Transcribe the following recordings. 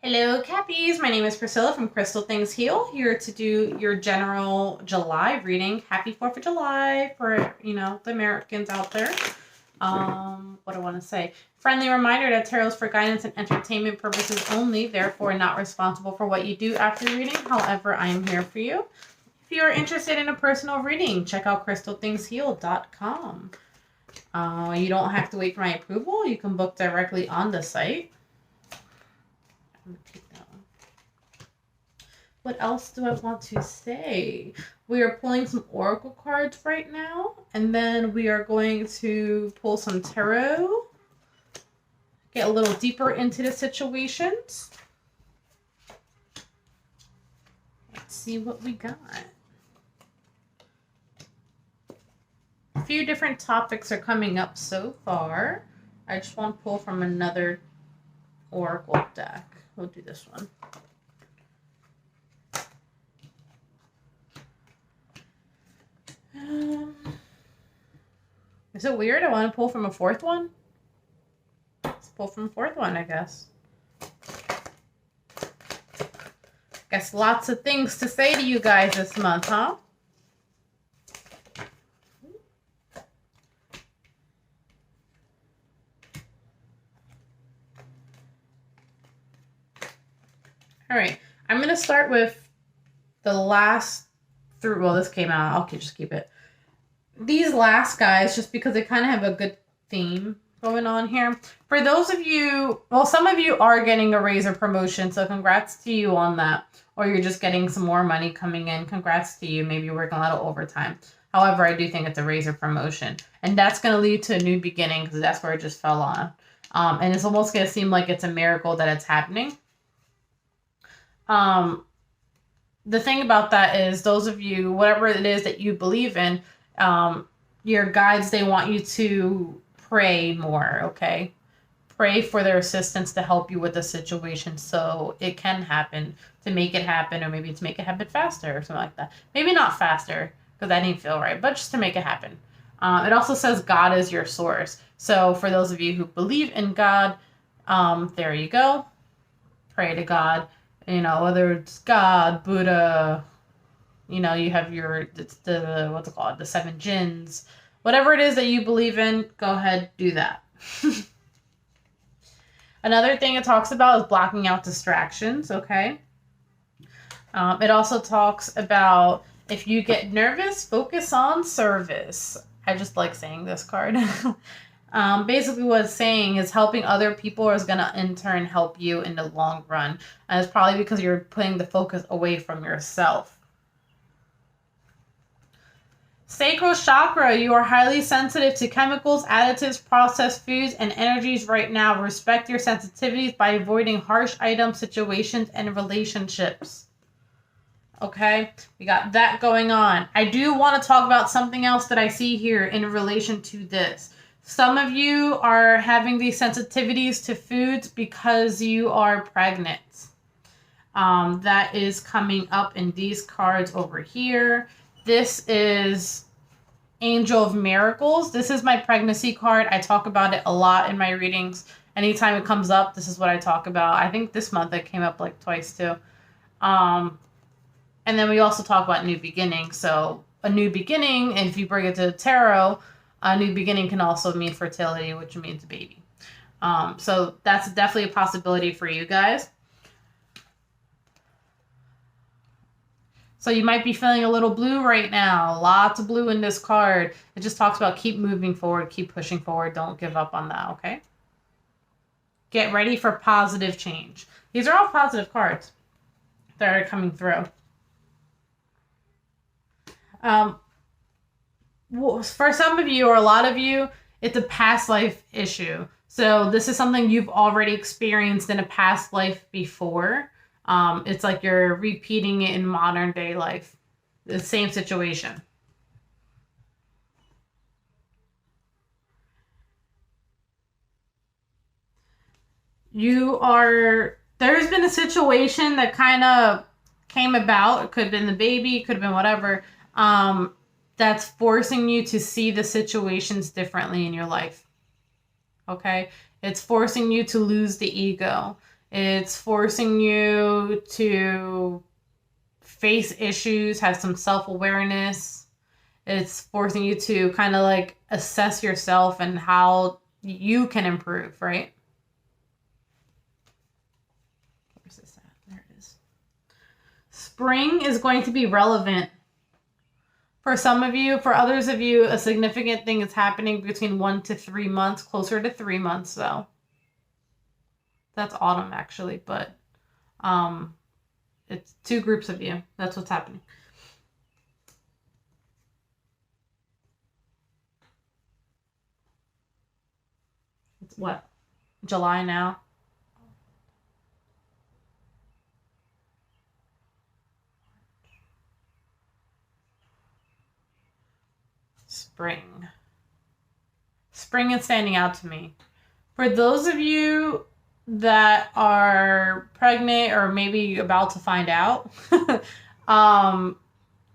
Hello, Cappies. My name is Priscilla from Crystalthingsheal, here to do your general July reading. Happy 4th of July for, the Americans out there. What do I want to say? Friendly reminder that tarot is for guidance and entertainment purposes only, therefore not responsible for what you do after reading. However, I am here for you. If you are interested in a personal reading, check out crystalthingsheal.com. You don't have to wait for my approval. You can book directly on the site. What else do I want to say? We are pulling some oracle cards right now, and then we are going to pull some tarot, get a little deeper into the situations. Let's see what we got. A few different topics are coming up so far. I just want to pull from another oracle deck. We'll do this one. Is it weird? I want to pull from a fourth one? Let's pull from a fourth one, I guess. Guess lots of things to say to you guys this month, huh? All right, I'm going to start with the last three. Well, this came out. I'll just keep it. These last guys, just because they kind of have a good theme going on here. For those of you, well, some of you are getting a raise or promotion, so congrats to you on that. Or you're just getting some more money coming in. Congrats to you. Maybe you're working a little overtime. However, I do think it's a raise or promotion. And that's going to lead to a new beginning because that's where it just fell on. And it's almost going to seem like it's a miracle that it's happening. The thing about that is those of you, whatever it is that you believe in, your guides, they want you to pray more, okay? Pray for their assistance to help you with the situation so it can happen, to make it happen, or maybe to make it happen faster or something like that. Maybe not faster, because that didn't feel right, but just to make it happen. It also says God is your source. So for those of you who believe in God, there you go. Pray to God. Whether it's God, Buddha, you have the 7 jinns. Whatever it is that you believe in, go ahead, do that. Another thing it talks about is blocking out distractions, okay? It also talks about if you get nervous, focus on service. I just like saying this card. Basically what it's saying is helping other people is going to in turn help you in the long run. And it's probably because you're putting the focus away from yourself. Sacral chakra, you are highly sensitive to chemicals, additives, processed foods, and energies right now. Respect your sensitivities by avoiding harsh items, situations, and relationships. Okay, we got that going on. I do want to talk about something else that I see here in relation to this. Some of you are having these sensitivities to foods because you are pregnant. That is coming up in these cards over here. This is Angel of Miracles. This is my pregnancy card. I talk about it a lot in my readings. Anytime it comes up, this is what I talk about. I think this month it came up like twice too. And then we also talk about new beginning. So a new beginning, and if you bring it to the tarot, a new beginning can also mean fertility, which means baby. So that's definitely a possibility for you guys. So you might be feeling a little blue right now. Lots of blue in this card. It just talks about keep moving forward, keep pushing forward. Don't give up on that, okay? Get ready for positive change. These are all positive cards that are coming through. For some of you or a lot of you, it's a past life issue. So this is something you've already experienced in a past life before. It's like you're repeating it in modern day life. The same situation. There's been a situation that kind of came about. It could have been the baby, it could have been whatever. That's forcing you to see the situations differently in your life. Okay? It's forcing you to lose the ego. It's forcing you to face issues, have some self-awareness. It's forcing you to kind of like assess yourself and how you can improve, right? Where's this at? There it is. Spring is going to be relevant for some of you. For others of you, a significant thing is happening between 1 to 3 months, closer to 3 months though. That's autumn actually, but it's 2 groups of you. That's what's happening. It's what? July now? Spring. Spring is standing out to me. For those of you that are pregnant or maybe about to find out,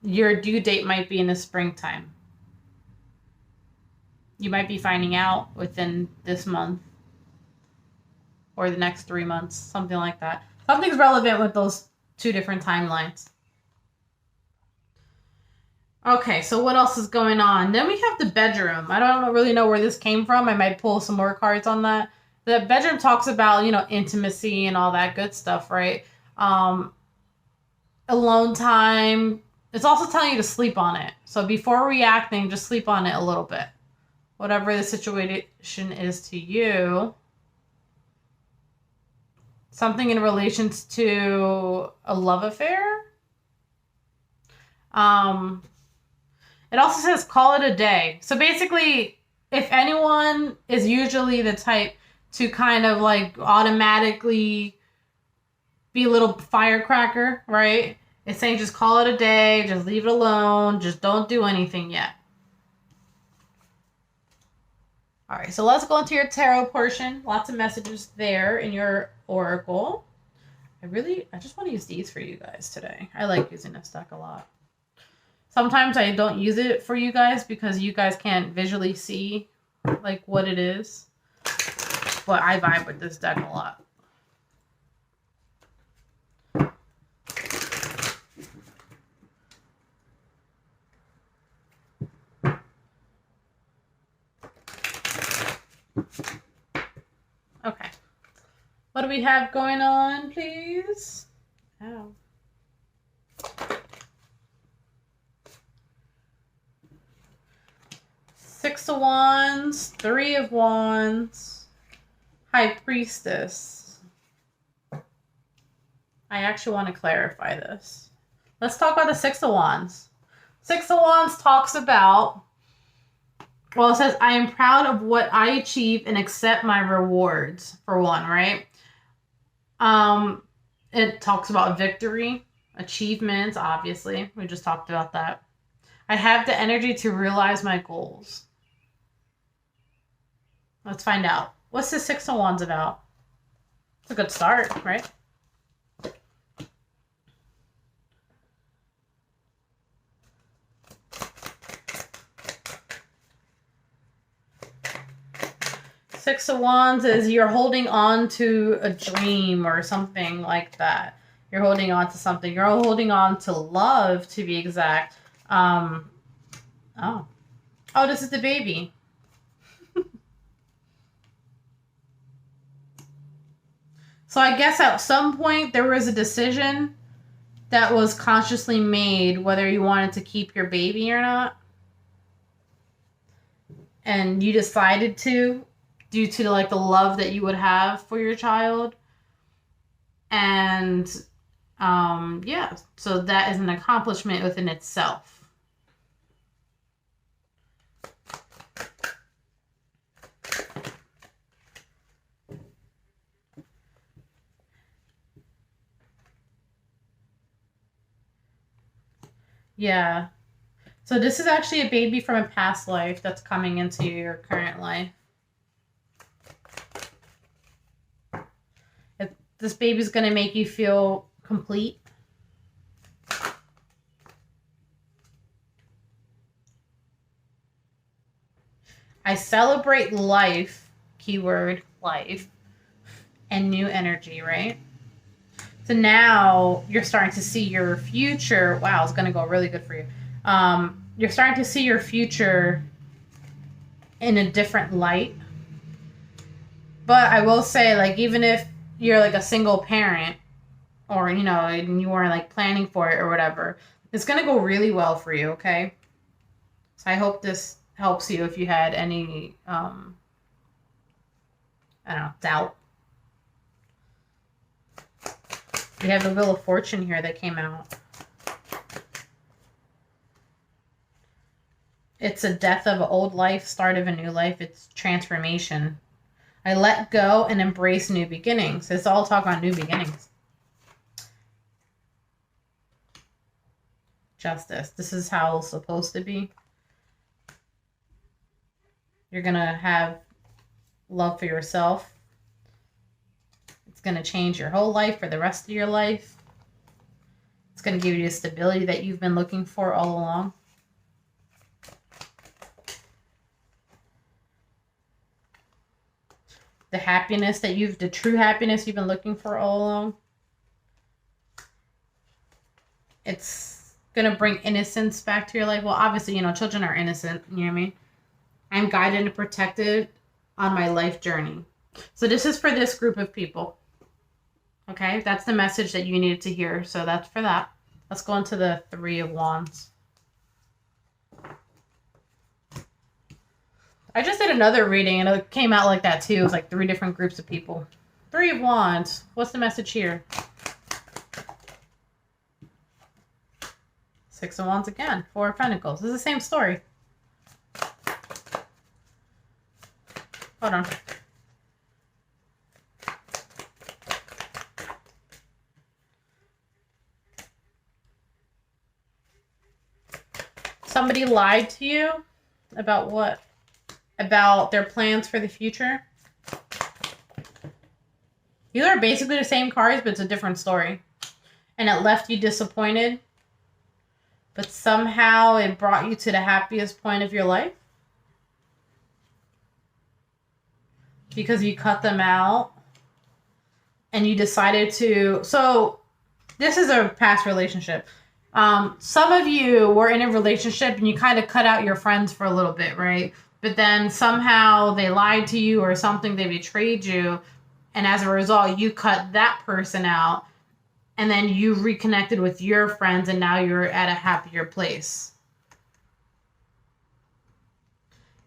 your due date might be in the springtime. You might be finding out within this month or the next 3 months, something like that. Something's relevant with those 2 different timelines. Okay, so what else is going on? Then we have the bedroom. I don't really know where this came from. I might pull some more cards on that. The bedroom talks about, intimacy and all that good stuff, right? Alone time. It's also telling you to sleep on it. So before reacting, just sleep on it a little bit. Whatever the situation is to you. Something in relation to a love affair. It also says call it a day. So basically, if anyone is usually the type to kind of like automatically be a little firecracker, right? It's saying just call it a day, just leave it alone, just don't do anything yet. All right, so let's go into your tarot portion. Lots of messages there in your oracle. I just want to use these for you guys today. I like using this deck a lot. Sometimes I don't use it for you guys because you guys can't visually see like what it is. But I vibe with this deck a lot. Okay. What do we have going on, please? Ow. Six of Wands, Three of Wands, High Priestess. I actually want to clarify this. Let's talk about the Six of Wands. Six of Wands talks about, well, it says, I am proud of what I achieve and accept my rewards, for one, right? It talks about victory, achievements, obviously. We just talked about that. I have the energy to realize my goals. Let's find out. What's the Six of Wands about? It's a good start, right? Six of Wands is you're holding on to a dream or something like that. You're holding on to something. You're holding on to love, to be exact. Oh, this is the baby. So I guess at some point there was a decision that was consciously made whether you wanted to keep your baby or not. And you decided to, due to like the love that you would have for your child. And yeah, so that is an accomplishment within itself. Yeah. So this is actually a baby from a past life that's coming into your current life. This baby's going to make you feel complete. I celebrate life, keyword life, and new energy, right? So now you're starting to see your future. Wow, it's going to go really good for you. You're starting to see your future in a different light. But I will say, like, even if you're like a single parent or, you know, and you weren't like planning for it or whatever, it's going to go really well for you, okay? So I hope this helps you if you had any, I don't know, doubt. We have the Wheel of Fortune here that came out. It's a death of an old life, start of a new life. It's transformation. I let go and embrace new beginnings. It's all talk on new beginnings. Justice. This is how it's supposed to be. You're going to have love for yourself. It's going to change your whole life for the rest of your life. It's going to give you the stability that you've been looking for all along. The happiness that the true happiness you've been looking for all along. It's going to bring innocence back to your life. Well, obviously, you know, children are innocent. You know what I mean? I'm guided and protected on my life journey. So this is for this group of people. Okay? That's the message that you needed to hear. So that's for that. Let's go into the Three of Wands. I just did another reading and it came out like that too. It was like 3 different groups of people. Three of Wands. What's the message here? 6 of Wands again. 4 of Pentacles. This is the same story. Hold on. Somebody lied to you about what? About their plans for the future. These are basically the same cards, but it's a different story. And it left you disappointed. But somehow it brought you to the happiest point of your life. Because you cut them out. And you decided to... So, this is a past relationship. Some of you were in a relationship and you kind of cut out your friends for a little bit, right? But then somehow they lied to you or something, they betrayed you. And as a result, you cut that person out. And then you reconnected with your friends and now you're at a happier place.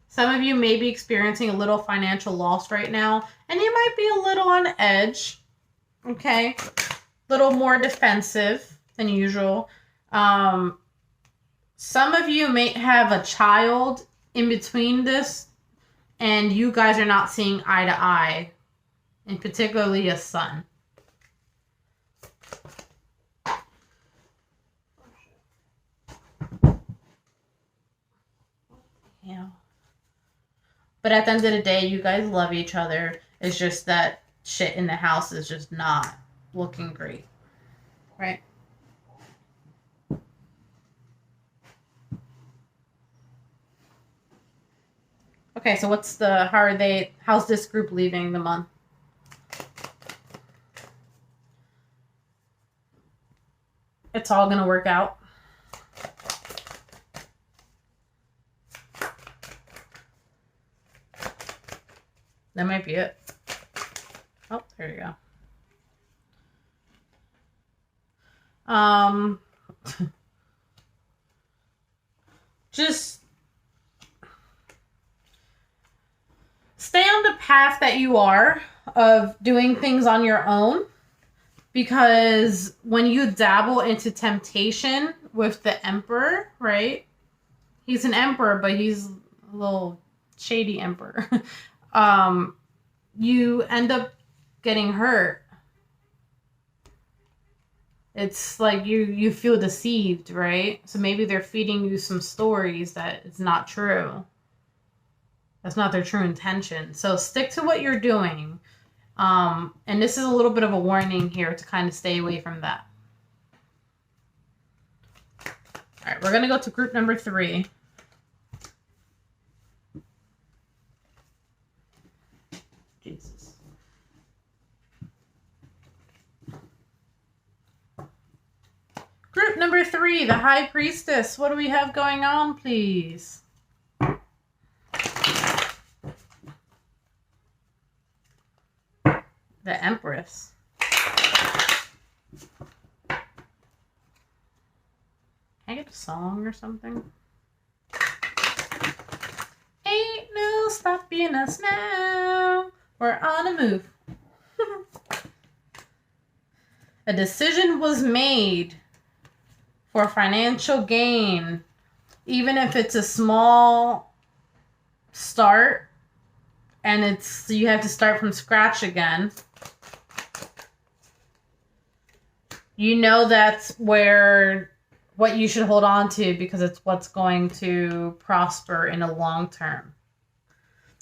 Some of you may be experiencing a little financial loss right now. And you might be a little on edge. Okay? A little more defensive than usual. Some of you may have a child in between this, and you guys are not seeing eye to eye, and particularly a son. Yeah. But at the end of the day, you guys love each other. It's just that shit in the house is just not looking great. Right? Okay, so how's this group leaving the month? It's all going to work out. That might be it. Oh, there you go. Just stay on the path that you are of doing things on your own, because when you dabble into temptation with the Emperor, right? He's an emperor, but he's a little shady emperor. You end up getting hurt. It's like you feel deceived, right? So maybe they're feeding you some stories that it's not true. That's not their true intention. So stick to what you're doing. And this is a little bit of a warning here to kind of stay away from that. All right, we're going to go to group number 3. Jesus. Number 3, the High Priestess. What do we have going on, please? The Empress. Can I get a song or something? Ain't no stopping us now. We're on a move. A decision was made for financial gain, even if it's a small start and you have to start from scratch again. You know that's what you should hold on to because it's what's going to prosper in a long term.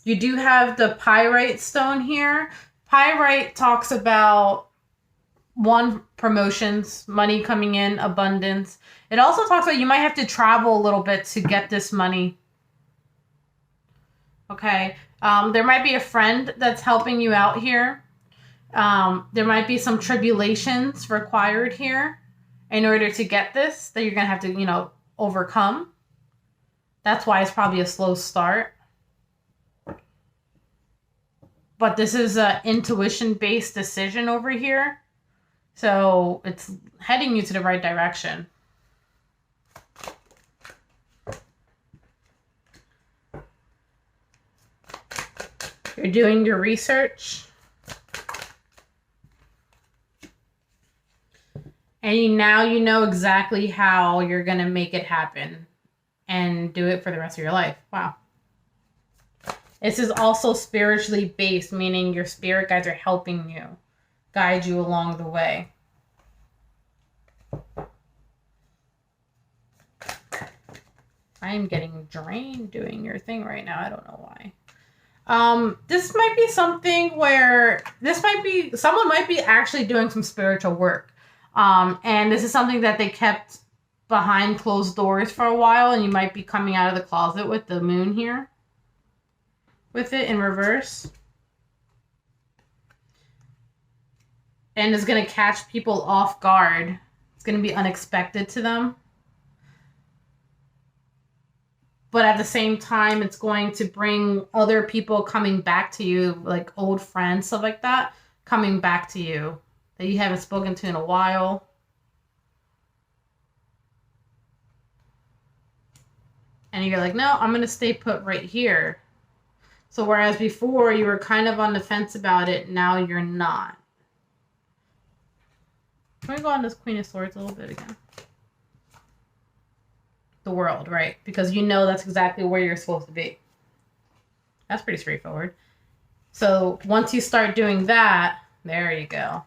You do have the Pyrite stone here. Pyrite talks about promotions, money coming in, abundance. It also talks about you might have to travel a little bit to get this money. Okay. There might be a friend that's helping you out here. There might be some tribulations required here in order to get this that you're going to have to, overcome. That's why it's probably a slow start. But this is an intuition-based decision over here. So it's heading you to the right direction. You're doing your research. And now you know exactly how you're going to make it happen and do it for the rest of your life. Wow. This is also spiritually based, meaning your spirit guides are helping you, guide you along the way. I'm getting drained doing your thing right now. I don't know why. This might be something where someone might be actually doing some spiritual work. And this is something that they kept behind closed doors for a while, and you might be coming out of the closet with the moon here. With it in reverse. And it's going to catch people off guard. It's going to be unexpected to them. But at the same time, it's going to bring other people coming back to you, like old friends, stuff like that, coming back to you that you haven't spoken to in a while. And you're like, no, I'm going to stay put right here. So whereas before you were kind of on the fence about it, now you're not. Can we go on this Queen of Swords a little bit again? The World, right? Because you know that's exactly where you're supposed to be. That's pretty straightforward. So once you start doing that, there you go.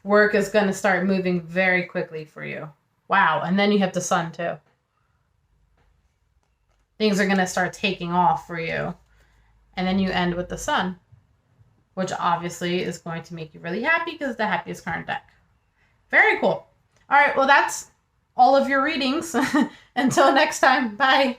Work is going to start moving very quickly for you. Wow. And then you have the Sun too. Things are going to start taking off for you. And then you end with the Sun, which obviously is going to make you really happy because it's the happiest card deck. Very cool. All right. Well, that's all of your readings. Until next time. Bye.